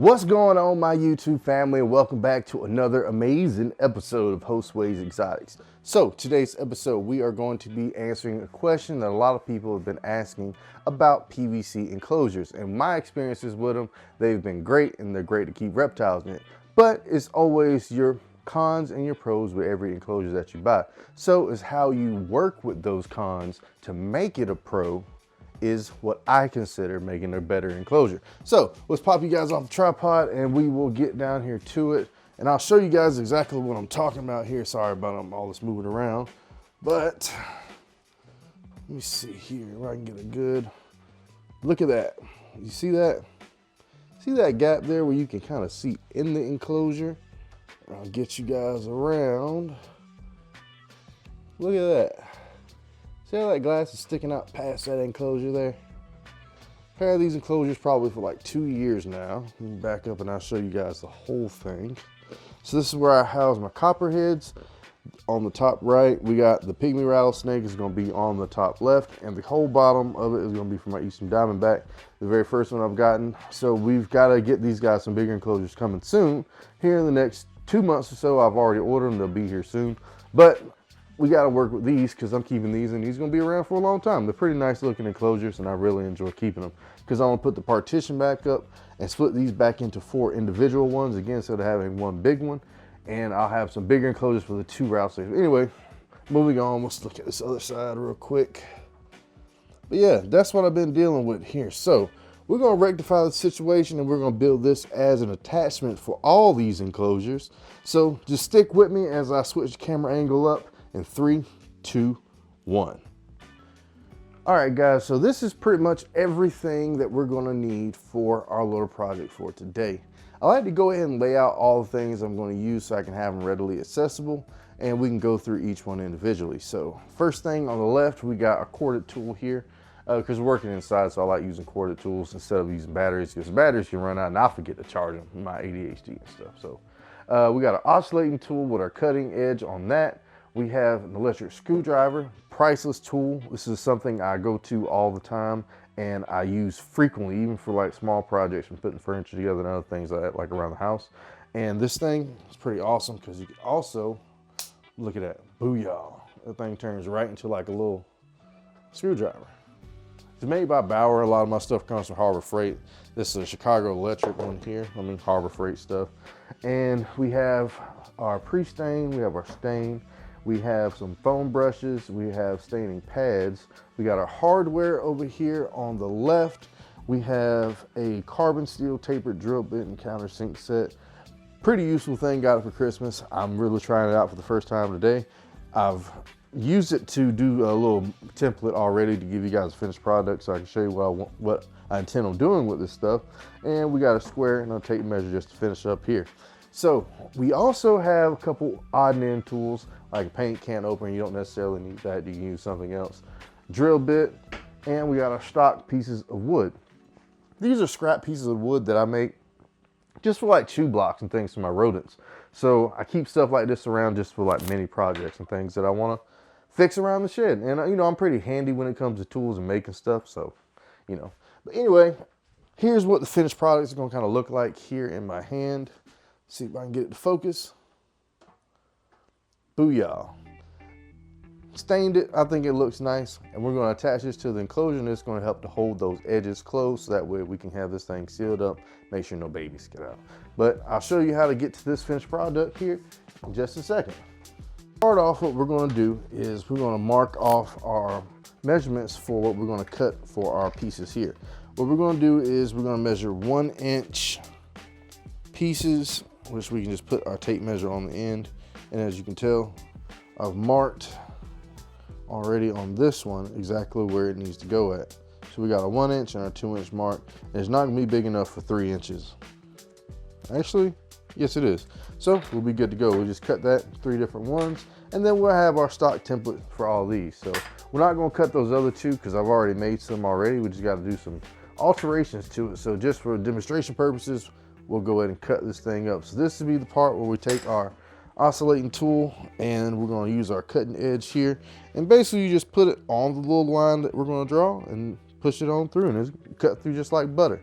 What's going on, my YouTube family, and welcome back to another amazing episode of Hostways Exotics. So today's episode, we are going to be answering a question that a lot of people have been asking about PVC enclosures, and my experiences with them. They've been great, and they're great to keep reptiles in, but it's always your cons and your pros with every enclosure that you buy. So it's how you work with those cons to make it a pro is what I consider making a better enclosure. So let's pop you guys off the tripod and we will get down here to it. And I'll show you guys exactly what I'm talking about here. Sorry about all this moving around, but let me see here where I can get a good look at that. You see that? See that gap there where you can kind of see in the enclosure? I'll get you guys around. Look at that. See how that glass is sticking out past that enclosure there? I've had these enclosures probably for like 2 years now. Let me back up and I'll show you guys the whole thing. So this is where I house my copperheads. On the top right, we got the pygmy rattlesnake is going to be on the top left, and the whole bottom of it is going to be for my eastern diamondback, the very first one I've gotten. So we've got to get these guys some bigger enclosures coming soon. Here in the next 2 months or so, I've already ordered them. They'll be here soon. But we got to work with these because I'm keeping these, and these are going to be around for a long time. They're pretty nice looking enclosures, and I really enjoy keeping them because I want to put the partition back up and split these back into 4 individual ones again, instead of having one big one. And I'll have some bigger enclosures for the 2 rattlesnakes. Anyway, moving on, let's look at this other side real quick. But yeah, that's what I've been dealing with here. So we're going to rectify the situation, and we're going to build this as an attachment for all these enclosures. So just stick with me as I switch the camera angle up in 3, 2, 1. All right, guys, so this is pretty much everything that we're going to need for our little project for today. I like to go ahead and lay out all the things I'm going to use so I can have them readily accessible, and we can go through each one individually. So first thing on the left, we got a corded tool here because we're working inside, so I like using corded tools instead of using batteries, because batteries can run out and I forget to charge them, my ADHD and stuff. So we got an oscillating tool with our cutting edge on that. We have an electric screwdriver, priceless tool. This is something I go to all the time and I use frequently, even for like small projects and putting furniture together and other things like that, like around the house. And this thing is pretty awesome because you can also, look at that, booyah. That thing turns right into like a little screwdriver. It's made by Bauer. A lot of my stuff comes from Harbor Freight. This is a Chicago Electric one here. I mean, Harbor Freight stuff. And we have our pre-stain, we have our stain. We have some foam brushes, we have staining pads. We got our hardware over here on the left. We have a carbon steel tapered drill bit and countersink set. Pretty useful thing, got it for Christmas. I'm really trying it out for the first time today. I've used it to do a little template already to give you guys a finished product so I can show you what I intend on doing with this stuff. And we got a square and a tape measure just to finish up here. So we also have a couple odd and end tools, like a paint can opener. You don't necessarily need that, you can use something else. Drill bit, and we got our stock pieces of wood. These are scrap pieces of wood that I make just for like chew blocks and things for my rodents. So I keep stuff like this around just for like mini projects and things that I want to fix around the shed. And you know, I'm pretty handy when it comes to tools and making stuff, so you know. But anyway, here's what the finished product is going to kind of look like here in my hand. See if I can get it to focus. Booyah. Stained it. I think it looks nice. And we're going to attach this to the enclosure, and it's going to help to hold those edges closed so that way we can have this thing sealed up, make sure no babies get out. But I'll show you how to get to this finished product here in just a second. Start off, what we're going to do is we're going to mark off our measurements for what we're going to cut for our pieces here. What we're going to do is we're going to measure 1-inch pieces, which we can just put our tape measure on the end. And as you can tell, I've marked already on this one exactly where it needs to go at. So we got a 1-inch and our 2-inch mark. And it's not gonna be big enough for 3 inches. Actually, yes it is. So we'll be good to go. We'll just cut that 3 different ones, and then we'll have our stock template for all these. So we're not gonna cut those other 2 because I've already made some already. We just gotta do some alterations to it. So just for demonstration purposes, we'll go ahead and cut this thing up. So this will be the part where we take our oscillating tool and we're going to use our cutting edge here, and basically you just put it on the little line that we're going to draw and push it on through, and it's cut through just like butter.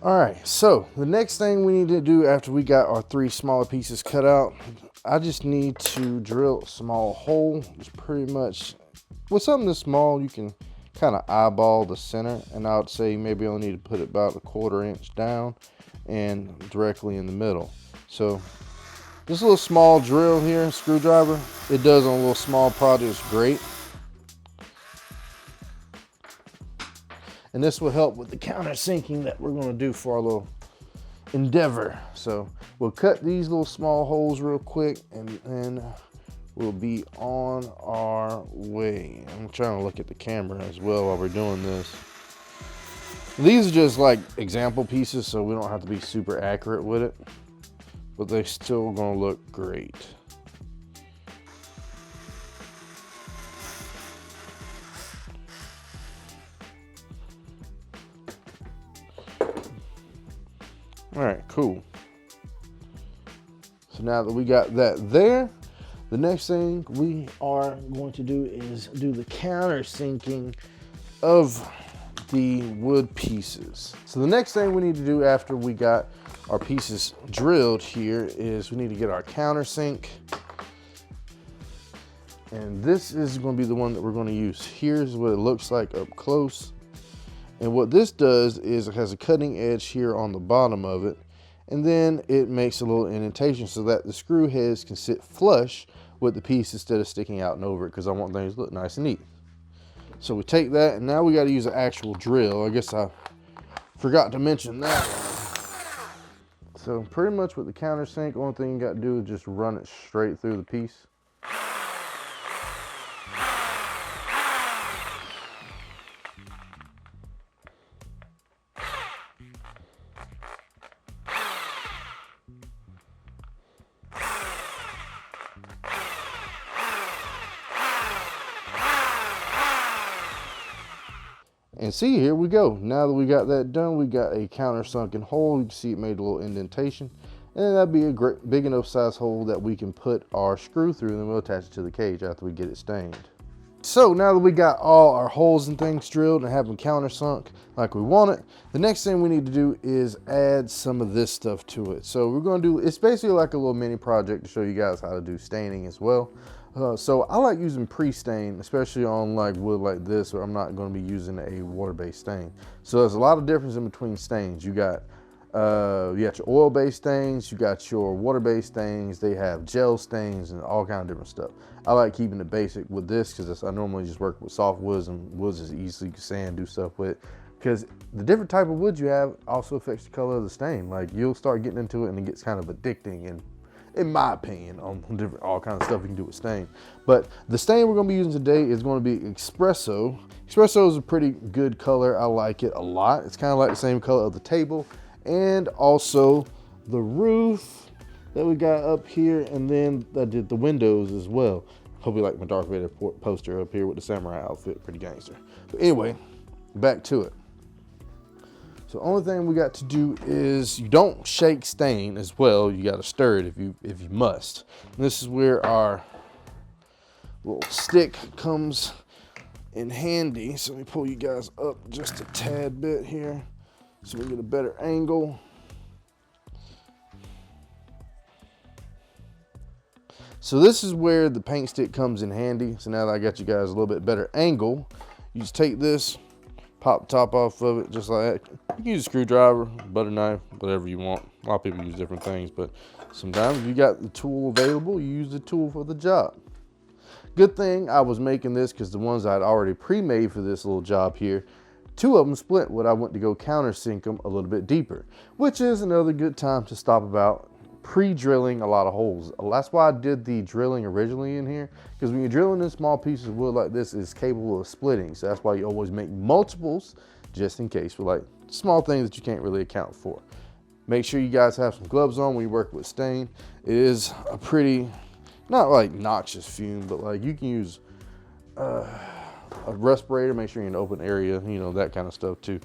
All right, so the next thing we need to do after we got our 3 smaller pieces cut out, I just need to drill a small hole. It's pretty much, with something this small, you can kind of eyeball the center, and I would say maybe I'll need to put it about 1/4 inch down and directly in the middle. So this little small drill here, screwdriver, it does on little small projects great. And this will help with the countersinking that we're going to do for our little endeavor. So we'll cut these little small holes real quick, and then we'll be on our way. I'm trying to look at the camera as well while we're doing this. These are just like example pieces, so we don't have to be super accurate with it, but they're still going to look great. All right, cool. So now that we got that there, the next thing we are going to do is do the countersinking of the wood pieces. So the next thing we need to do after we got our pieces drilled here is we need to get our countersink. And this is going to be the one that we're going to use. Here's what it looks like up close. And what this does is it has a cutting edge here on the bottom of it, and then it makes a little indentation so that the screw heads can sit flush with the piece instead of sticking out and over it, because I want things to look nice and neat. So we take that, and now we got to use an actual drill. I guess I forgot to mention that one. So pretty much with the countersink, only thing you got to do is just run it straight through the piece. And see, here we go. Now that we got that done, we got a countersunken hole. You can see it made a little indentation. And that'd be a great, big enough size hole that we can put our screw through, and then we'll attach it to the cage after we get it stained. So now that we got all our holes and things drilled and have them countersunk like we want it, the next thing we need to do is add some of this stuff to it. So we're going to do, it's basically like a little mini project to show you guys how to do staining as well. So I like using pre-stain, especially on like wood like this, where I'm not going to be using a water-based stain. So there's a lot of difference in between stains. You got your oil-based stains, you got your water-based stains, they have gel stains and all kind of different stuff. I like keeping it basic with this because I normally just work with soft woods, and woods is easily sand, do stuff with, because the different type of wood you have also affects the color of the stain. Like you'll start getting into it and it gets kind of addicting, and in my opinion, on different all kinds of stuff you can do with stain. But the stain we're going to be using today is going to be espresso. Espresso is a pretty good color. I like it a lot. It's kind of like the same color of the table and also the roof that we got up here, and then I did the windows as well. Hope you like my Darth Vader poster up here with the samurai outfit, pretty gangster. But anyway, back to it. So the only thing we got to do is, you don't shake stain as well, you got to stir it if you must. And this is where our little stick comes in handy. So let me pull you guys up just a tad bit here so we get a better angle. So this is where the paint stick comes in handy. So now that I got you guys a little bit better angle, you just take this, pop the top off of it just like that. You can use a screwdriver, butter knife, whatever you want. A lot of people use different things, but sometimes if you got the tool available, you use the tool for the job. Good thing I was making this, because the ones I'd already pre-made for this little job here, 2 of them split when I went to go countersink them a little bit deeper, which is another good time to stop about pre-drilling a lot of holes. That's why I did the drilling originally in here, because when you're drilling in small pieces of wood like this, it's capable of splitting. So that's why you always make multiples, just in case, for like small things that you can't really account for. Make sure you guys have some gloves on when you work with stain. It is a pretty, not like noxious fume, but like you can use a respirator, make sure you're in an open area, you know, that kind of stuff too.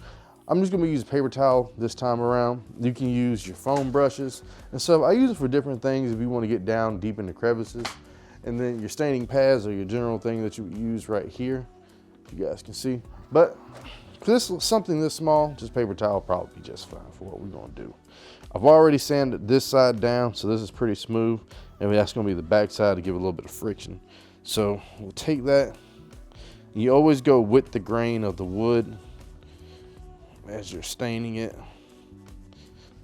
I'm just gonna use a paper towel this time around. You can use your foam brushes and stuff. I use it for different things if you want to get down deep into crevices. And then your staining pads are your general thing that you use right here, if you guys can see. But Something this small, just paper towel will probably be just fine for what we're gonna do. I've already sanded this side down, so this is pretty smooth, and that's gonna be the back side to give it a little bit of friction. So we'll take that. You always go with the grain of the wood as you're staining it.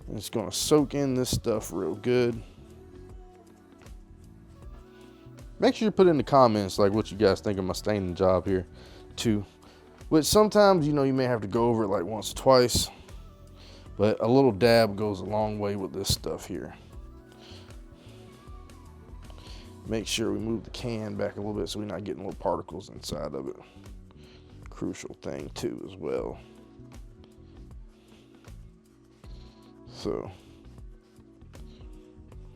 And it's gonna soak in this stuff real good. Make sure you put in the comments like what you guys think of my staining job here too. Which sometimes, you know, you may have to go over it like once or twice, but a little dab goes a long way with this stuff here. Make sure we move the can back a little bit so we're not getting little particles inside of it. Crucial thing too as well. So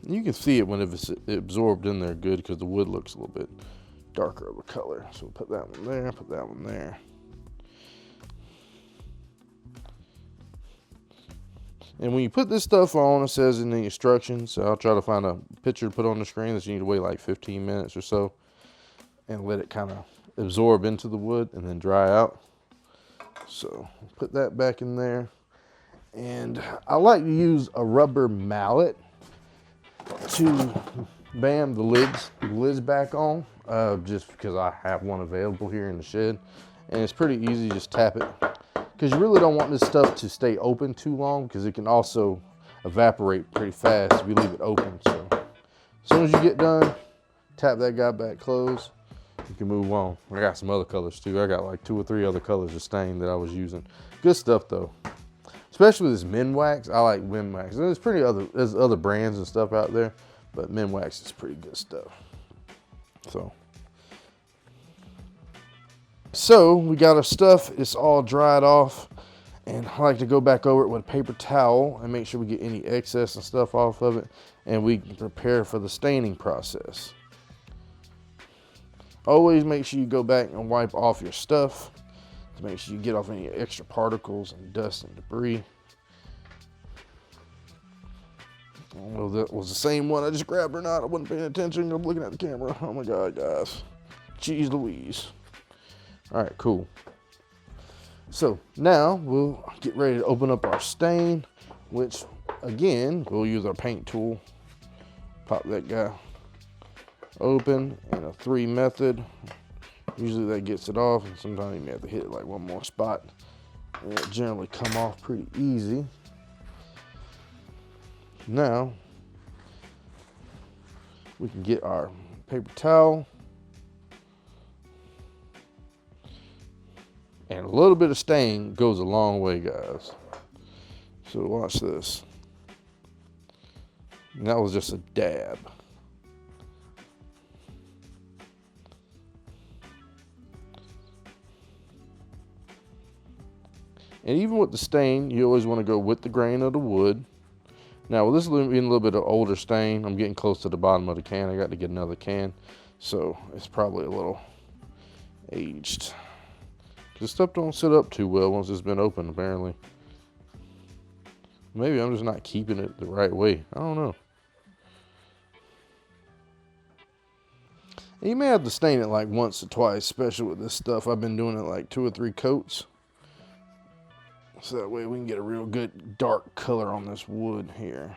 you can see it when it's absorbed in there good, because the wood looks a little bit darker of a color. So we'll put that one there, put that one there. And when you put this stuff on, it says in the instructions, so I'll try to find a picture to put on the screen, that you need to wait like 15 minutes or so and let it kind of absorb into the wood and then dry out. So put that back in there. And I like to use a rubber mallet to bam the lids back on, just because I have one available here in the shed, and it's pretty easy. Just tap it, because you really don't want this stuff to stay open too long, because it can also evaporate pretty fast if you leave it open. So as soon as you get done, tap that guy back closed, you can move on. I got some other colors too. I got like 2 or 3 other colors of stain that I was using. Good stuff though, especially with this Minwax. I like Minwax. There's other brands and stuff out there, but Minwax is pretty good stuff. So we got our stuff, it's all dried off, and I like to go back over it with a paper towel and make sure we get any excess and stuff off of it, and we can prepare for the staining process. Always make sure you go back and wipe off your stuff to make sure you get off any extra particles and dust and debris. I don't know if that was the same one I just grabbed or not. I wasn't paying attention. I'm looking at the camera. Oh my God, guys. Jeez Louise. All right, cool. So now we'll get ready to open up our stain, which again, we'll use our paint tool. Pop that guy open in a 3 method. Usually that gets it off, and sometimes you may have to hit it like one more spot, and it generally come off pretty easy. Now we can get our paper towel, and a little bit of stain goes a long way, guys. So watch this. And that was just a dab. And even with the stain, you always want to go with the grain of the wood. Now, with this being a little bit of older stain, I'm getting close to the bottom of the can. I got to get another can, so it's probably a little aged. This stuff don't sit up too well once it's been opened, apparently. Maybe I'm just not keeping it the right way. I don't know. And you may have to stain it like once or twice, especially with this stuff. I've been doing it like 2 or 3 coats. So that way we can get a real good dark color on this wood here.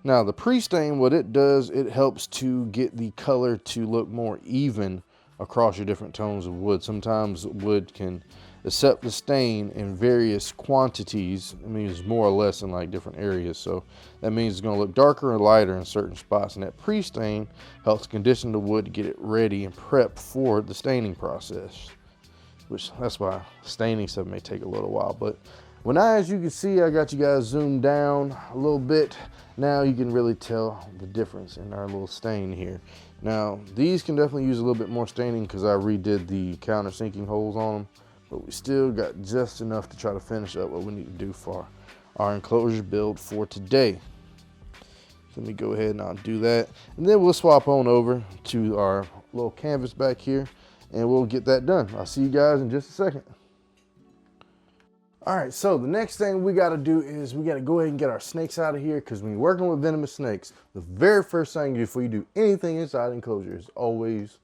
Now the pre-stain, what it does, it helps to get the color to look more even across your different tones of wood. Sometimes wood can accept the stain in various quantities. It means more or less in like different areas. So that means it's going to look darker or lighter in certain spots. And that pre-stain helps condition the wood to get it ready and prep for the staining process. Which that's why staining stuff may take a little while. But as you can see, I got you guys zoomed down a little bit. Now you can really tell the difference in our little stain here. Now these can definitely use a little bit more staining because I redid the countersinking holes on them, but we still got just enough to try to finish up what we need to do for our enclosure build for today. So let me go ahead and I'll do that, and then we'll swap on over to our little canvas back here, and we'll get that done. I'll see you guys in just a second. All right, so the next thing we gotta do is we gotta go ahead and get our snakes out of here, because when you're working with venomous snakes, the very first thing before you do anything inside the enclosure is always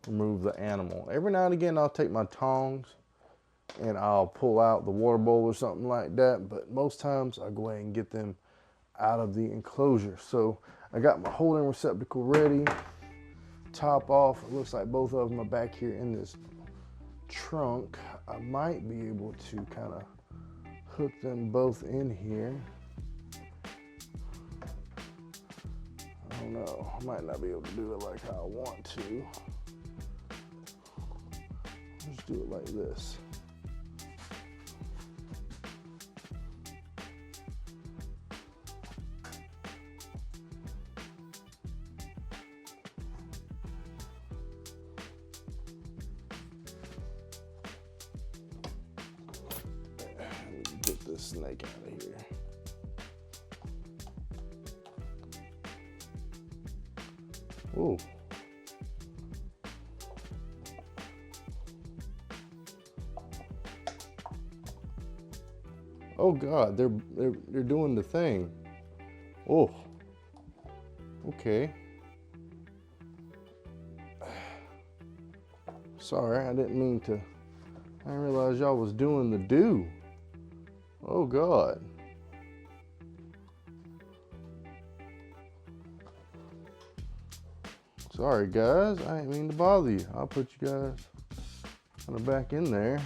remove the animal. Every now and again, I'll take my tongs and I'll pull out the water bowl or something like that. But most times I go ahead and get them out of the enclosure. So I got my holding receptacle ready, top off. It looks like both of them are back here in this trunk. I might be able to kind of hook them both in here. I don't know, I might not be able to do it like how I want to. Just do it like this. Get this snake out of here. Ooh. Oh God, they're doing the thing. Oh. Okay. Sorry, I didn't mean to. I didn't realize y'all was doing the do. Oh God. Sorry guys, I didn't mean to bother you. I'll put you guys kind of back in there.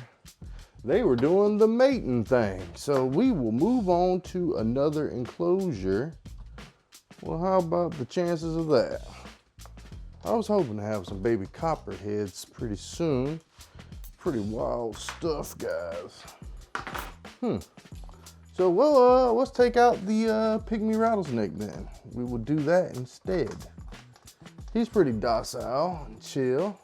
They were doing the mating thing. So we will move on to another enclosure. Well, how about the chances of that? I was hoping to have some baby copperheads pretty soon. Pretty wild stuff, guys. So well, let's take out the pygmy rattlesnake then. We will do that instead. He's pretty docile and chill.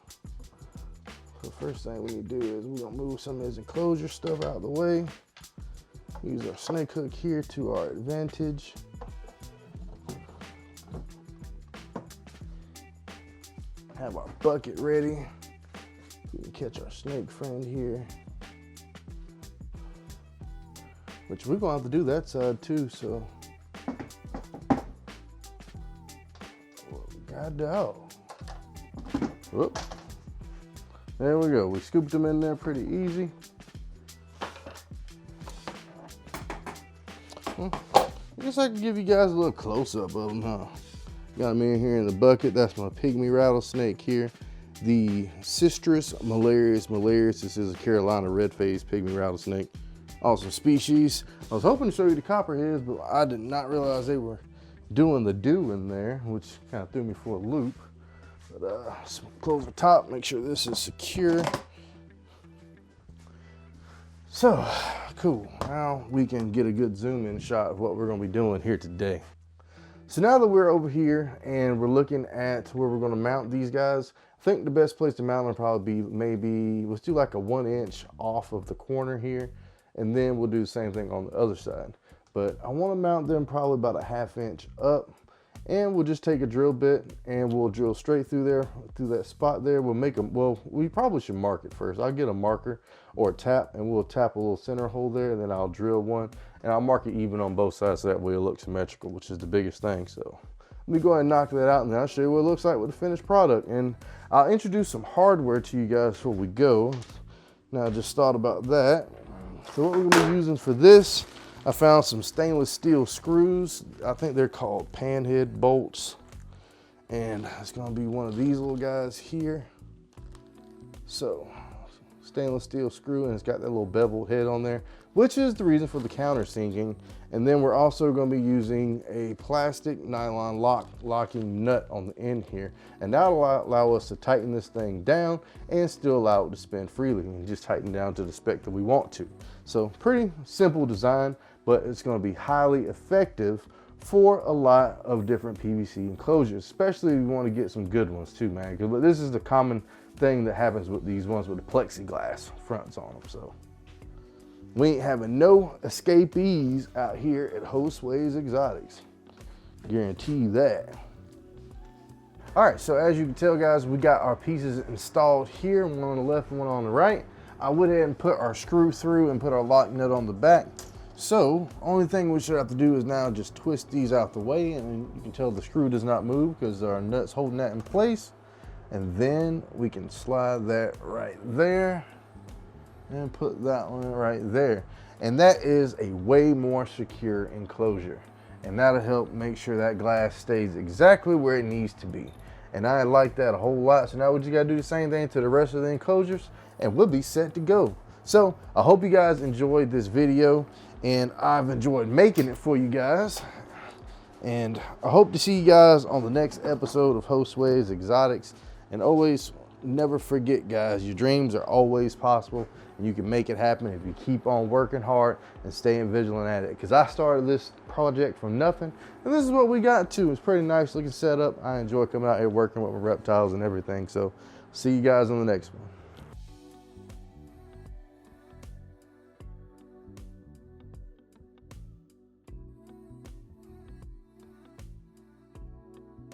So first thing we need to do is we're gonna move some of his enclosure stuff out of the way. Use our snake hook here to our advantage. Have our bucket ready. We can catch our snake friend here. Which we're gonna have to do that side too, so. God dog. Whoop. There we go. We scooped them in there pretty easy. I guess I can give you guys a little close-up of them, huh? Got them in here in the bucket. That's my pygmy rattlesnake here. The Cistrus malarius. This is a Carolina red-faced pygmy rattlesnake. Awesome species. I was hoping to show you the copperheads, but I did not realize they were doing the do in there, which kind of threw me for a loop. But close the top, make sure this is secure. So, cool. Now we can get a good zoom in shot of what we're gonna be doing here today. So now that we're over here and we're looking at where we're gonna mount these guys, I think the best place to mount them probably be maybe, let's do like a 1 inch off of the corner here, and then we'll do the same thing on the other side. But I wanna mount them probably about a 1/2 inch up, and we'll just take a drill bit and we'll drill straight through there, through that spot there. We'll make them, well, we probably should mark it first. I'll get a marker or a tap, and we'll tap a little center hole there, and then I'll drill one, and I'll mark it even on both sides so that way it looks symmetrical, which is the biggest thing. So let me go ahead and knock that out, and then I'll show you what it looks like with the finished product. And I'll introduce some hardware to you guys before we go. Now I just thought about that. So what we're gonna be using for this, I found some stainless steel screws. I think they're called panhead bolts. And it's gonna be one of these little guys here. So, stainless steel screw, and it's got that little beveled head on there, which is the reason for the countersinking. And then we're also gonna be using a plastic nylon locking nut on the end here. And that'll allow us to tighten this thing down and still allow it to spin freely, and just tighten down to the spec that we want to. So pretty simple design, but it's gonna be highly effective for a lot of different PVC enclosures, especially if you wanna get some good ones too, man. But this is the common thing that happens with these ones with the plexiglass fronts on them. So we ain't having no escapees out here at Hostways Exotics. Guarantee you that. All right, so as you can tell, guys, we got our pieces installed here, one on the left and one on the right. I went ahead and put our screw through and put our lock nut on the back. So only thing we should have to do is now just twist these out the way, and you can tell the screw does not move because our nut's holding that in place. And then we can slide that right there. and put that one right there. And that is a way more secure enclosure. And that'll help make sure that glass stays exactly where it needs to be. And I like that a whole lot. So now we just gotta do the same thing to the rest of the enclosures and we'll be set to go. So I hope you guys enjoyed this video, and I've enjoyed making it for you guys. And I hope to see you guys on the next episode of Hosteways Exotics. And always never forget, guys, your dreams are always possible and you can make it happen if you keep on working hard and staying vigilant at it. Because I started this project from nothing and this is what we got to. It's pretty nice looking setup. I enjoy coming out here working with my reptiles and everything. So see you guys on the next one.